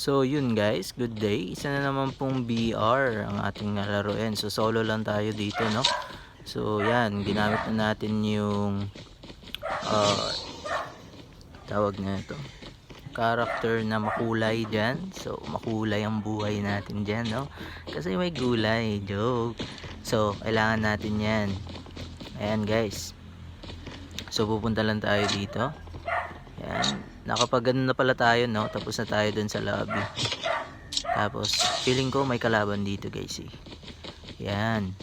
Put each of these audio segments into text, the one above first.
So yun guys, good day. Isa na naman pong BR ang ating laruin. So solo lang tayo dito, no? So yan, ginamit na natin yung uh, tawag na ito, character na makulay dyan. So makulay ang buhay natin dyan, no? Kasi may gulay, joke. So kailangan natin yan. Ayan guys. So pupunta lang tayo dito. Ayan, nakapag na pala tayo, no? Tapos na tayo dun sa lobby. Tapos feeling ko may kalaban dito guys eh. Yan,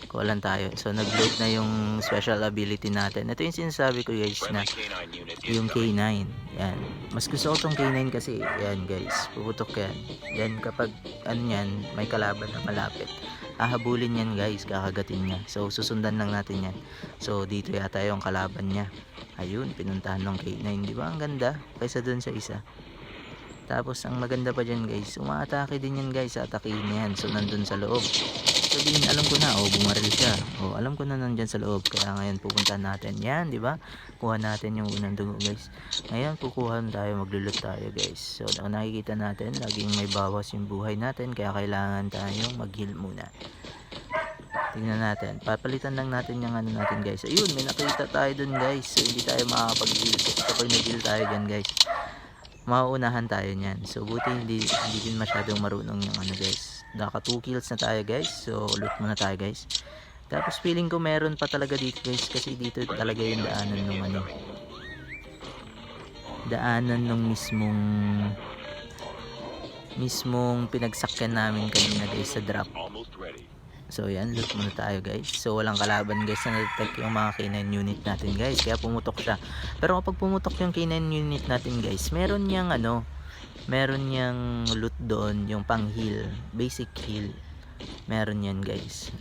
kuwalan tayo. So nag-load na yung special ability natin. Ito yung sinasabi ko guys, na yung K9. Yan, mas gusto ko tong K9 kasi yan guys, puputok yan. Yan kapag ano yan, may kalaban na malapit, hahabulin yan guys, kakagatin niya. So susundan lang natin yan. So dito yata yung kalaban niya. Ayun, pinuntahan ng K9, di ba? Ang ganda kaysa dun sa isa. Tapos ang maganda pa dyan guys, umaatake din yan guys, atakihin yan. So nandun sa loob. Sabihin, alam ko na, bumaril siya. Alam ko na nandyan sa loob. Kaya ngayon pupuntahan natin yan, di ba? Kuha natin yung unang dugo guys. Ngayon kukuhan tayo, maglulot tayo guys. So nakikita natin, laging may bawas yung buhay natin. Kaya kailangan tayong mag-heal muna. Tingnan natin, papalitan lang natin yung ano natin guys. Ayun, may nakita tayo dun guys. So hindi tayo makakapag-heal. Kapag nag-heal tayo dyan guys, mauunahan tayo niyan. So buti hindi din masyadong marunong yung ano guys. Naka 2 kills na tayo guys. So loot muna tayo guys. Tapos feeling ko meron pa talaga dito guys, kasi dito talaga yung daanan nung ano, daanan nung mismong pinagsakyan namin kanina guys sa drop. So yan, loot muna tayo guys. So walang kalaban guys na na-detect yung mga K9 unit natin guys, kaya pumutok siya. Pero kapag pumutok yung K9 unit natin guys, meron niyang ano, meron niyang loot doon, yung pang heal, basic heal. Meron yan guys.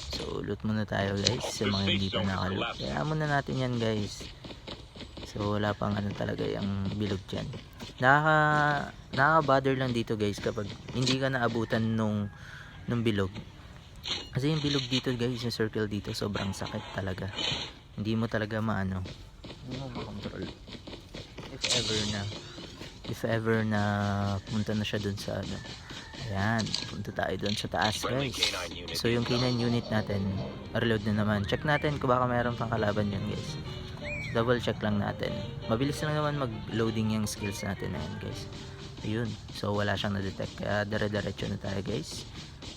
So loot muna tayo guys, sa mga hindi pa nakaloot. Kaya muna natin yan guys. So wala pang ano talaga yung bilog dyan. Nakaka-bother lang dito guys kapag hindi ka naabutan nung bilog. Kasi yung bilog dito guys, yung circle dito, sobrang sakit talaga. Hindi mo talaga maano, hindi mo makontrol. If ever na punta na siya dun sa ano. Ayan, punta tayo dun sa taas guys. So yung K9 unit natin, reload na naman. Check natin kung baka mayroon pang kalaban yun guys. Double check lang natin. Mabilis lang naman mag-loading yung skills natin na yan guys. Ayun, so wala siyang na-detect. Kaya dire-diretso na tayo guys.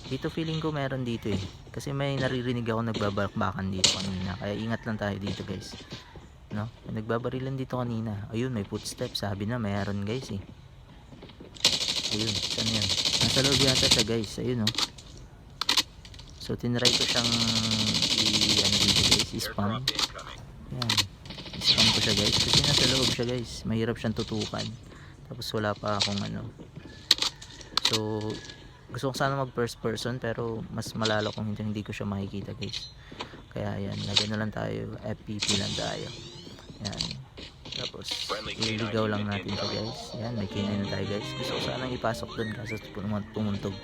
Dito feeling ko meron dito eh, kasi may naririnig ako nagbabalakbakan dito kanina. Kaya ingat lang tayo dito guys, no? May nagbabarilan dito kanina. Ayun, may footsteps, sabi na mayroon guys eh. Ayun, saan yan? Nasa loob yata siya guys. Ayun, no? So tinry ko siyang ano dito guys, i-spam. Yan, i-spam ko siya guys, kasi nasa loob siya guys. Mahirap siyang tutukan. Tapos wala pa akong ano. So gusto ko sana mag first person, pero mas malalo kung hindi ko siya makikita guys. Kaya yan, nagano lang tayo, FPP lang tayo. Yan, tapos iligaw lang natin ito guys. Yan, may K9 na tayo guys. Gusto ko sana ipasok dun kaso pumuntog.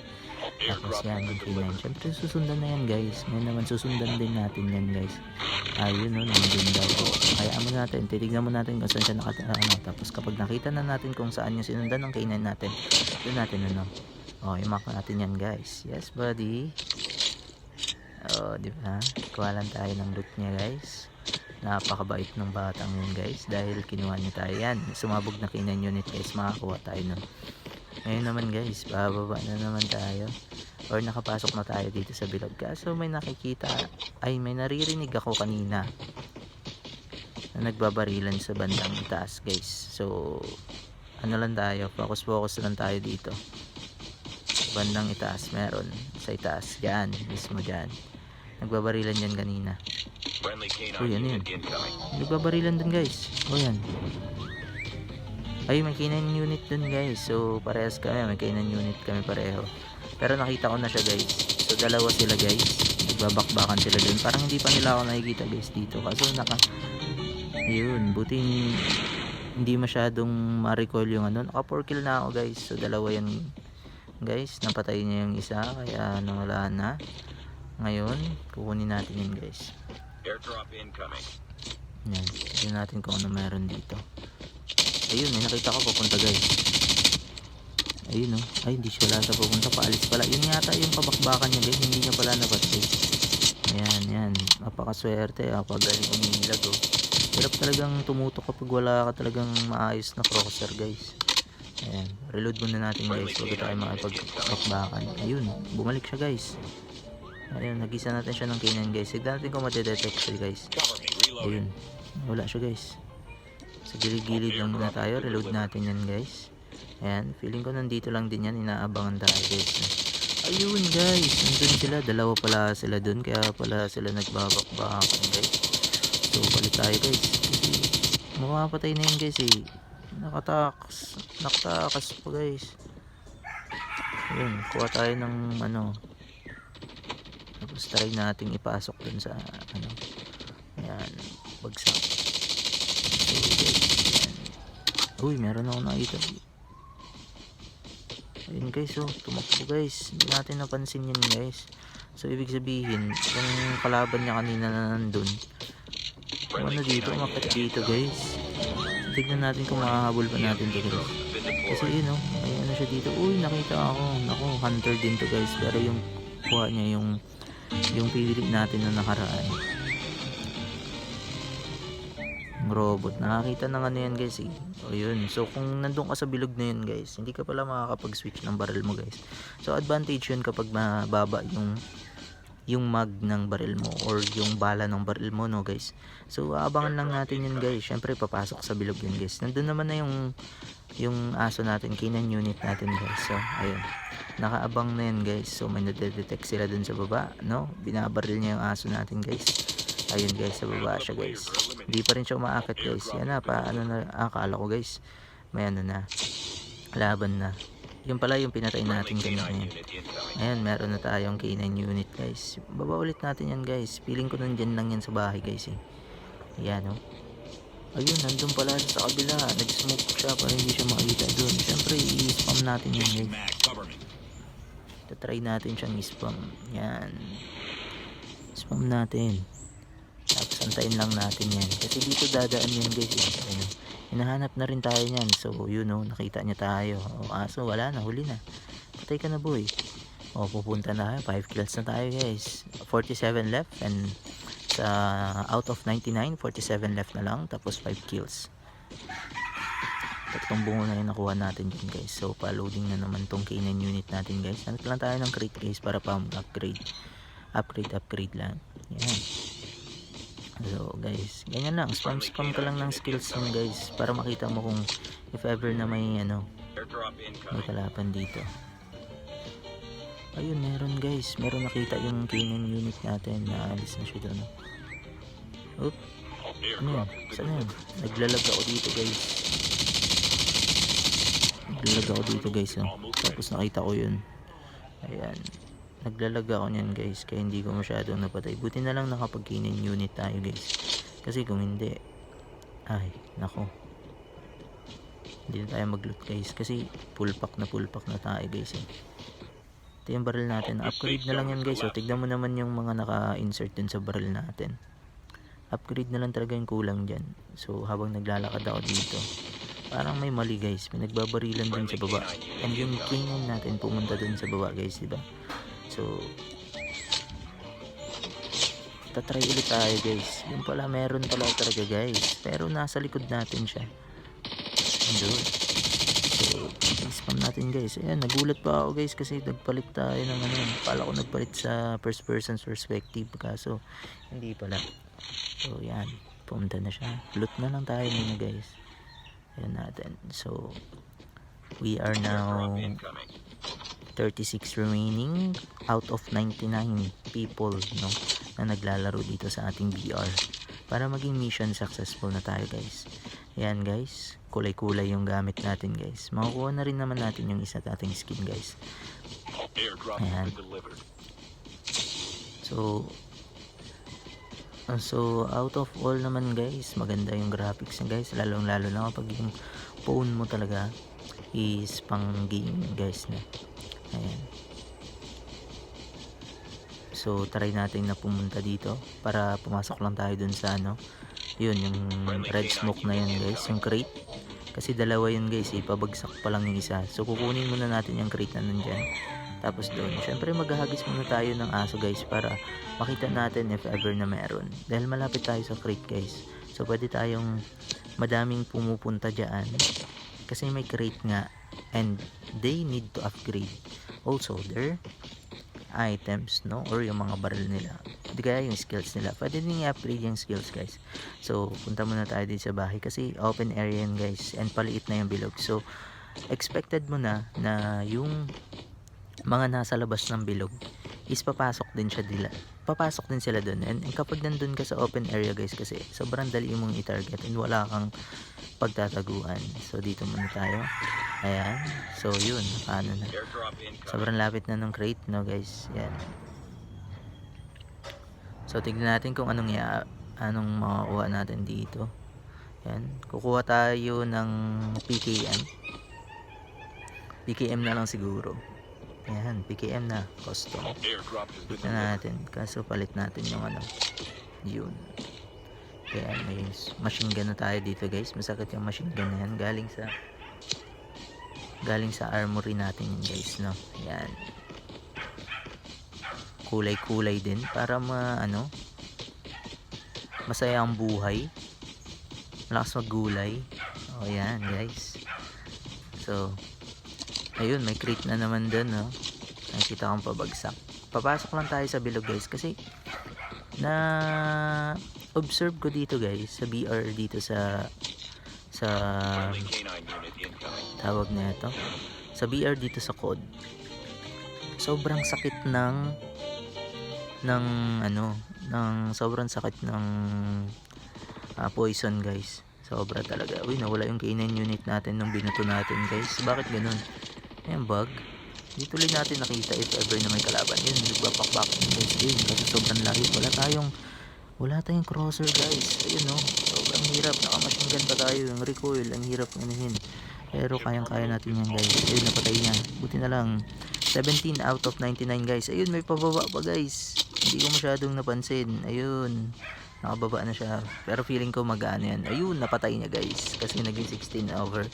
Tapos yan, yung K9, syempre susundan na yan guys. May naman susundan din natin yan guys. Ayun, no, nandun daw. Kaya mo natin, titignan mo natin kung saan siya nakatano. Tapos kapag nakita na natin kung saan yung sinundan ng K9 natin, doon natin ano, i-mark natin yan guys. Yes buddy. Diba? Kuha lang tayo ng loot niya guys. Napakabait ng batang yun guys, dahil kinuha niya tayo. Yan, sumabog na K9 unit guys, makakuha tayo nun. Ngayon naman guys, bababa na naman tayo, or nakapasok na tayo dito sa bilog. Kaso may nakikita, may naririnig ako kanina na nagbabarilan sa bandang itaas guys. So ano lang tayo, focus lang tayo dito. Bandang itaas, meron sa itaas, dyan, mismo dyan. Nagbabarilan yan kanina. Uy, ano yun? Nagbabarilan dun guys. Yan. Ay, may K9 unit dun guys. So parehas kami, may K9 unit kami pareho. Pero nakita ko na siya guys. So dalawa sila guys, nagbabakbakan sila dun. Parang hindi pa nila ako nakikita guys dito. Kaso yun, buti hindi masyadong ma-recall yung ano. Naka 4 kill na ako guys. So dalawa yan guys, napatay niya yung isa, kaya wala na. Ngayon kukunin natin yun guys. Airdrop incoming. Yan, tignan natin kung ano meron dito. Ayun, may nakita ko papunta guys. Ayun oh. Ay, hindi siya wala sa pupunta. Paalis pala. Yun yata yung kabakbakan niya guys. Hindi niya pala napatay. Ayan, yan. Napakaswerte. Galing umilag oh. Hirap talagang tumutok kapag wala ka talagang maayos na crosser guys. Ayan. Reload muna natin guys. Huwag tayo makipag-bakbakan. Ayun. Bumalik siya guys. Ayun. Nagisa natin siya ng K9 guys. Sigdan natin kung matidetect siya guys. Ayun. Wala siya guys. Sa gilid-gilid lang muna tayo. Reload natin yan guys. Ayan. Feeling ko nandito lang din yan. Inaabangan tayo guys. Ayun guys. Nandun sila. Dalawa pala sila dun. Kaya pala sila nagbabakbakan guys. So balik tayo guys. Kasi mapapatay na yun guys eh. Nakatakas pa guys. Ayun. Kuha tayo ng ano. Tapos try nating ipasok dun sa ano. Ayan. Bagsak. So guys. Ayan. Uy, meron ako nakita. Ayun guys, oh, tumakbo guys. Hindi natin napansin yun guys. So ibig sabihin, yung kalaban niya kanina na nandun, ano dito, umakit dito guys. So, tignan natin kung makahabol pa natin to guys. Kasi yun oh, may ano siya dito. Uy, nakita ako. Naku, hunter din to guys. Pero yung kuha niya yung pili natin na nakaraan. Robot, nakakita ng ano yan guys eh. O yun, so kung nandun ka sa bilog na yun guys, hindi ka pala makakapag-switch ng barrel mo guys. So advantage yun kapag mababa yung mag ng barrel mo or yung bala ng barrel mo no guys. So aabangan lang natin yun guys. Syempre papasok sa bilog yun guys. Nandun naman na yung aso natin, K9 unit natin guys. So ayun, nakaabang na yan guys. So may nadedetect sila dun sa baba no, binabaril niya yung aso natin guys. Ayun guys, sa baba siya guys. Hindi pa rin siya umaakit guys. Yan na, akala ko guys. May ano na. Laban na. Yun pala yung pinatay natin ganyan. Ayan, meron na tayong K9 unit guys. Baba ulit natin yan guys. Feeling ko nandyan lang yan sa bahay guys eh. Ayan oh. Ayun, nandun pala sa kabila. Nag-smoke siya para hindi siya makita dun. Siyempre, i-spam natin yan guys. Try natin siyang i-spam. Yan. Spam natin. Tapos antayin lang natin yan. Kasi dito dadaan yan guys. Ayun. Hinahanap na rin tayo yan. So yun o, nakita niya tayo. O aso, wala na, huli na. Patay ka na boy. O pupunta na tayo. 5 kills na tayo guys. 47 left. And sa out of 99, 47 left na lang. Tapos 5 kills. Tatlong bungo na yung nakuha natin dyan guys. So pa-loading na naman tong K9 unit natin guys. Hanap lang tayo ng crate guys para pa-upgrade. Upgrade lang. Yan. So guys, ganyan lang, spam ka lang ng skills yun guys, para makita mo kung if ever na may ano, may kalaban dito. Ayun, meron guys, meron nakita yung K9 unit natin, naalis na siya doon. Oop, ano yan, saan yan? Naglalag ako dito guys. No? Tapos nakita ko yun. Ayan, naglalag ako nyan guys, kaya hindi ko masyadong napatay. Buti na lang nakapag K9 unit tayo guys, kasi kung hindi, ay nako, hindi na tayo mag loot guys, kasi full pack na tayo guys eh. Ito yung barrel natin, upgrade na lang yan guys. So tignan mo naman yung mga naka-insert dun sa barrel natin. Upgrade na lang talaga yung kulang dyan. So habang naglalakad ako dito, parang may mali guys, may nagbabarilan dun sa baba, and yung K9 natin pumunta dun sa baba guys, diba? So tatry ulit tayo guys. Yung pala meron pala talaga guys, pero nasa likod natin siya. Doon. So spam natin guys. Ayan, nagulat pa ako guys kasi nagpalit tayo ng ano, pala ko nagpalit sa first person perspective, kaso hindi pala. So yan, pumunta na siya. Loot na lang tayo muna guys. Ayan natin. So we are now 36 remaining out of 99 people no, na naglalaro dito sa ating VR para maging mission successful na tayo guys. Ayan guys, kulay-kulay yung gamit natin guys. Makukuha na rin naman natin yung isa nating skin guys. Ayan. So out of all naman guys, maganda yung graphics niya guys, lalong lalo na kapag yung phone mo talaga is pang gaming guys na. Ayan. So try natin na pumunta dito para pumasok lang tayo dun sa ano, yun yung red smoke na yan guys, yung crate. Kasi dalawa yun guys, pabagsak pa lang yung isa. So kukunin muna natin yung crate na nandyan. Tapos doon, syempre maghahagis muna tayo ng aso guys para makita natin if ever na meron. Dahil malapit tayo sa crate guys. So pwede tayong madaming pumupunta dyan. Kasi may crate nga. And they need to upgrade also their items, no? Or yung mga barrel nila. Hindi kaya yung skills nila. Pwede din i-upgrade yung skills guys. So punta muna tayo dito sa bahay. Kasi open area yan guys. And paliit na yung bilog. So expected mo na yung mga nasa labas ng bilog is papasok din sila dun. And kapag nandun ka sa open area guys, kasi sobrang dali mong i-target and wala kang pagtataguan. So dito muna tayo. Ayan. So yun, ano na. Airdrop incoming. Sobrang lapit na ng crate, no guys. Yan. So tignan natin kung anong makukuha natin dito. Yan. Kukuha tayo ng PKM. PKM na lang siguro. Ayan, PKM na. Custom. Airdrop has been Tignan natin. Kaso palit natin yung yun. Kaya may machine gun na tayo dito guys. Masakit yung machine gun na yan. Galing sa armory natin yun guys, no. Yan. Kulay-kulay din para masaya ang buhay. Malakas maggulay. O yan guys. So ayun, may crate na naman dun, no. Nakikita kong pabagsak. Papasok lang tayo sa bilog guys kasi na observe ko dito guys sa BR dito sa friendly canine unit incoming. tawag na ito, sa BR dito sa COD. Sobrang sakit ng sobrang sakit ng poison guys. Sobra talaga. Uy, nawala yung K9 unit natin nung binato natin guys. Bakit ganun? Ayan, bug. Di tuloy natin nakita if ever na may kalaban. Yun, nagbapak-back guys. Ayun, kasi sobrang layo. Wala tayong crosser guys. Ayun, no. Sobrang hirap. Naka-machine gun pa tayo. Yung recoil, ang hirap anuhin. Pero kayang-kaya natin yan guys. Ayun, napatay niya. Buti na lang. 17 out of 99 guys. Ayun, may pababa pa guys. Hindi ko masyadong napansin. Ayun. Nakababa na siya. Pero feeling ko mag-ano yan. Ayun, napatay niya guys. Kasi naging 16 over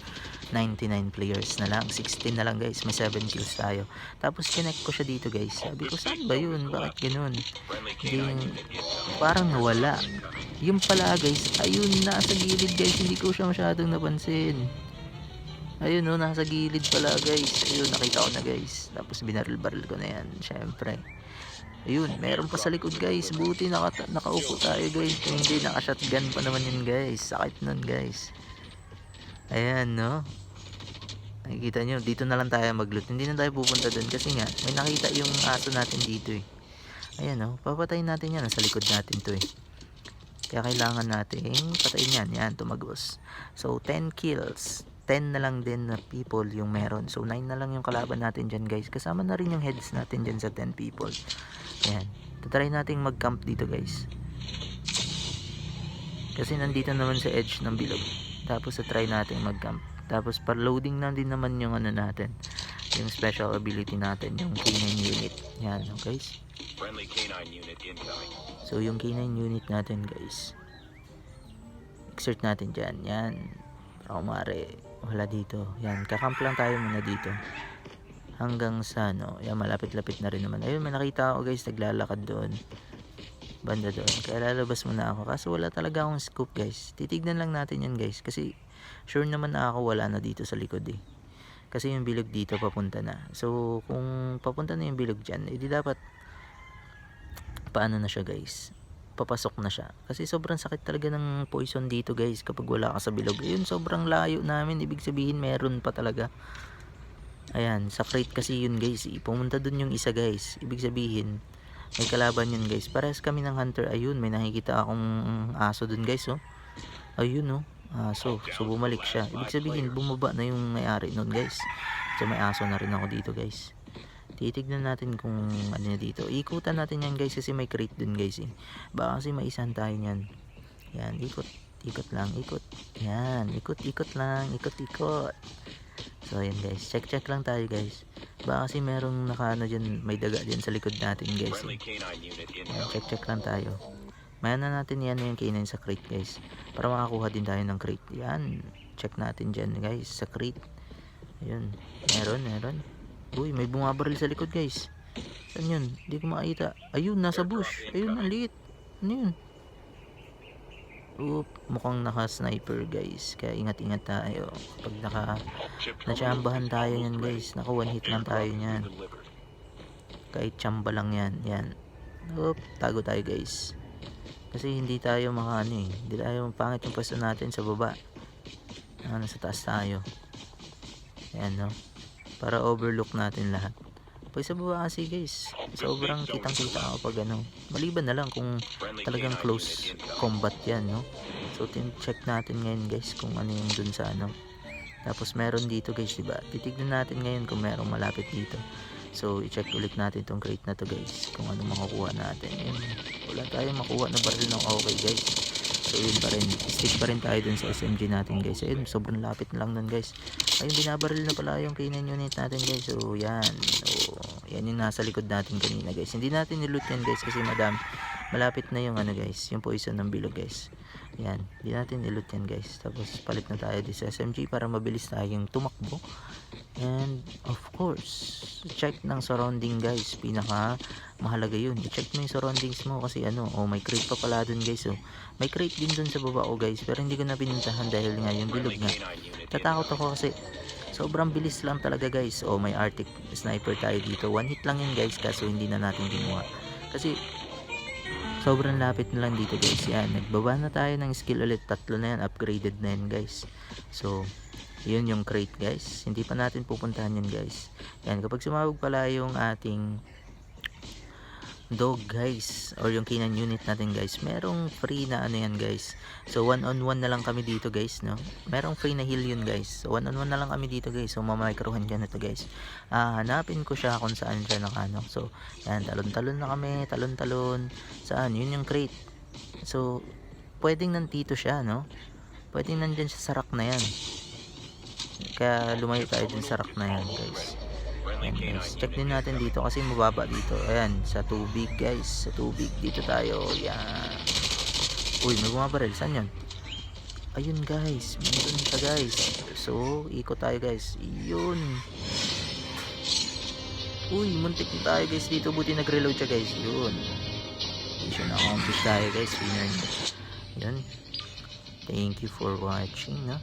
99 players na lang. 16 na lang guys. May 7 kills tayo. Tapos connect ko siya dito guys. Sabi ko, saan ba yun? Bakit ganun? Friendly Hindi, canine unit incoming. parang nawala. Yung pala guys. Ayun, nasa gilid guys. Hindi ko siya masyadong napansin. Ayun, no, nasa gilid pala guys. Ayun, nakita ko na guys. Tapos binaril-baril ko na yan. Syempre. Ayun, meron pa sa likod guys. Buti nakaupo tayo guys. Kung hindi, naka-shotgun pa naman yun guys. Sakit nun guys. Ayan, no. Nakikita nyo, dito na lang tayo mag-loot. Hindi na tayo pupunta dun kasi nga, may nakita yung aso natin dito eh. Ayan, no. Papatayin natin yan. Nasa likod natin to eh. Kaya kailangan natin patayin yan. Yan, tumagos. So, 10 kills. 10 na lang din na people yung meron. So 9 na lang yung kalaban natin dyan guys. Kasama na rin yung heads natin dyan sa 10 people. Ayan. Tatry natin mag-camp dito guys. Kasi nandito naman sa edge ng bilog. Tapos try natin mag-camp. Tapos par-loading na din naman yung natin. Yung special ability natin. Yung K9 unit. Yan, okay guys. Friendly canine unit incoming. So yung K9 unit natin guys. Exert natin dyan. Yan. Para kumari wala dito. Yan, kakamp lang tayo muna dito hanggang sa yan, malapit-lapit na rin naman. Ayun, may nakita ako guys, naglalakad doon, banda doon, kaya lalabas muna ako kaso wala talaga akong scoop guys. Titignan lang natin yan guys kasi sure naman na ako wala na dito sa likod eh, kasi yung bilog dito papunta na. So kung papunta na yung bilog dyan, edi dapat paano na siya guys, papasok na siya. Kasi sobrang sakit talaga ng poison dito guys kapag wala ka sa bilog. Ayun, sobrang layo namin. Ibig sabihin meron pa talaga. Ayan, sa crate kasi yun guys. Pumunta dun yung isa guys. Ibig sabihin may kalaban yun guys. Parehas kami ng hunter. Ayun, may nakikita akong aso dun guys. Oh. Ayun, oh. Aso. So bumalik siya. Ibig sabihin bumaba na yung may-ari nun guys. So may aso na rin ako dito guys. Titignan natin kung ano niya dito. Ikutan natin yan guys kasi may crate dun guys eh. Baka kasi maisan tayo yan. Yan, ikot. Ikot lang, ikot. Yan, ikot lang, ikot. So ayan guys, check lang tayo guys. Baka kasi merong nakaano dyan, may daga dyan sa likod natin guys Friendly eh. canine unit Yan, incoming. check lang tayo. Maya na natin yan yung K9 sa crate guys. Para makakuha din tayo ng crate. Yan. check natin dyan guys sa crate. Ayun, meron. Uy, may bumabaril sa likod guys. Saan yun? Hindi ko makita. Ayun, nasa bush. Ayun, ang liit. Ano yun? Oop, mukhang naka-sniper guys. Kaya ingat-ingat tayo. Kapag natsambahan tayo yan guys. Naka one hit lang tayo nyan. Kahit tsamba lang yan. Yan. Oop, tago tayo guys. Kasi hindi tayo hindi tayo pangit yung pwesto natin sa baba. Nasa taas tayo. Ayan no. Para overlook natin lahat. Pag sa baba kasi guys, sobrang kitang-kita ako pag maliban na lang kung talagang close combat yan no. So check natin ngayon guys kung ano yung dun sa Tapos meron dito guys, diba? Titignan natin ngayon kung merong malapit dito. So i-check ulit natin tong crate na to guys, kung ano makukuha natin. Ayun, wala tayong makuha na baril ng okay guys. So yun pa rin, stick pa rin tayo dun sa SMG natin guys. Ayun, sobrang lapit lang dun guys. Ayun, binabaril na pala yung K9 unit natin guys. So yan, yan yung nasa likod natin kanina guys. Hindi natin niloot yan guys kasi malapit na yung guys, yung poison ng bilog guys. Yan, hindi natin niloot yan guys. Tapos palit na tayo dito sa SMG para mabilis tayong tumakbo. And of course, check ng surrounding guys, pinaka mahalaga yun. I-check mo yung surroundings mo kasi may crate pa pala dun guys. May crate din dun sa baba guys, pero hindi ko na pinuntahan dahil nga yung bilog nga. Tatakot ako kasi sobrang bilis lang talaga guys. May Arctic sniper tayo dito. One hit lang yun guys, kaso hindi na natin kinuha. Kasi sobrang lapit na lang dito guys. Yan, nagbaba na tayo ng skill ulit. 3 na yan, upgraded na yan guys. So yun yung crate guys, hindi pa natin pupuntahan yan guys. Yan, kapag sumabog pala yung ating dog guys, or yung K9 unit natin guys, merong free na yan guys. So 1-on-1 na lang kami dito guys no. Merong free na heal yun guys. So 1-on-1 na lang kami dito guys. So mamamicrohan ka na to guys. Hanapin ko siya kung saan siya So yan, talon-talon na kami, talon-talon. Saan? Yun yung crate. So pwedeng nandito siya no. Pwedeng nandyan sa sarak na yan. Kaya lumayo tayo dun sa rack na yan guys. Ayan guys, check din natin dito kasi mababa dito. Ayan, sa tubig guys, sa tubig dito tayo. Yan. Uy, may bumabaril. Saan yun? Ayun guys, meron siya guys. So ikot tayo guys. Yun. Uy, muntik na tayo guys dito. Buti nag-reload siya guys. Yun. Mission accomplished tayo guys. Winner. Yun. Thank you for watching no.